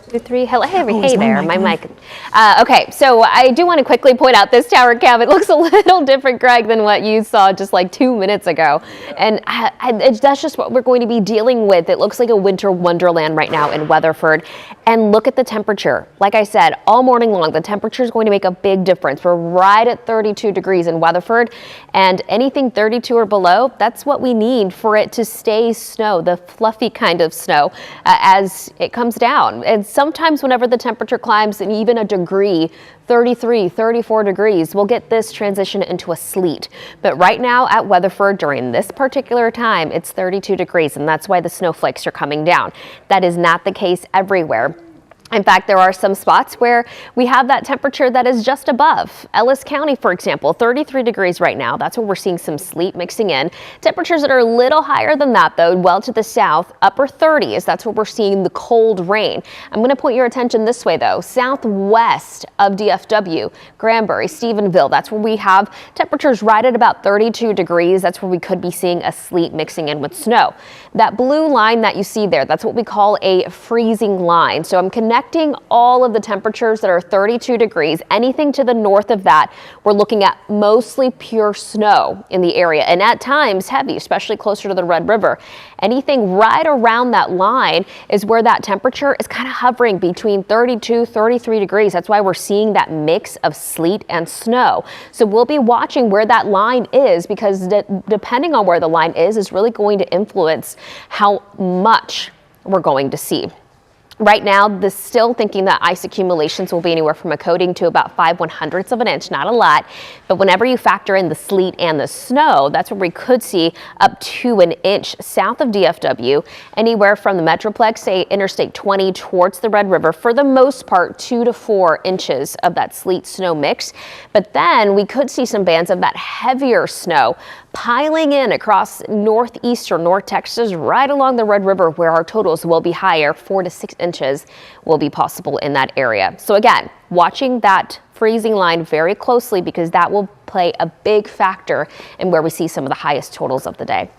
2, 3. Hello, hey is there, my my mic. Okay, so I do want to quickly point out this tower cam. It looks a little different, Greg, than what you saw just like 2 minutes ago. And that's just what we're going to be dealing with. It looks like a winter wonderland right now in Weatherford. And look at the temperature. Like I said, all morning long, the temperature is going to make a big difference. We're right at 32 degrees in Weatherford, and anything 32 or below, that's what we need for it to stay snow, the fluffy kind of snow, as it comes down. And sometimes whenever the temperature climbs and even a degree, 33, 34 degrees, we'll get this transition into a sleet. But right now at Weatherford during this particular time, it's 32 degrees, and that's why the snowflakes are coming down. That is not the case everywhere. In fact, there are some spots where we have that temperature that is just above. Ellis County, for example, 33 degrees right now. That's where we're seeing some sleet mixing in. Temperatures that are a little higher than that, though, well to the south, upper 30s. That's where we're seeing the cold rain. I'm going to point your attention this way, though. Southwest of DFW, Granbury, Stephenville, that's where we have temperatures right at about 32 degrees. That's where we could be seeing a sleet mixing in with snow. That blue line that you see there, that's what we call a freezing line. So I'm connecting all of the temperatures that are 32 degrees. Anything to the north of that, we're looking at mostly pure snow in the area, and at times heavy, especially closer to the Red River. Anything right around that line is where that temperature is kind of hovering between 32, 33 degrees. That's why we're seeing that mix of sleet and snow. So we'll be watching where that line is, because depending on where the line is really going to influence how much we're going to see. Right now, still thinking that ice accumulations will be anywhere from a coating to about 5/100ths of an inch, not a lot. But whenever you factor in the sleet and the snow, that's where we could see up to an inch south of DFW, anywhere from the Metroplex, say Interstate 20 towards the Red River. For the most part, 2 to 4 inches of that sleet snow mix. But then we could see some bands of that heavier snow piling in across northeastern North Texas, right along the Red River, where our totals will be higher. 4 to 6 inches will be possible in that area. So again, watching that freezing line very closely, because that will play a big factor in where we see some of the highest totals of the day.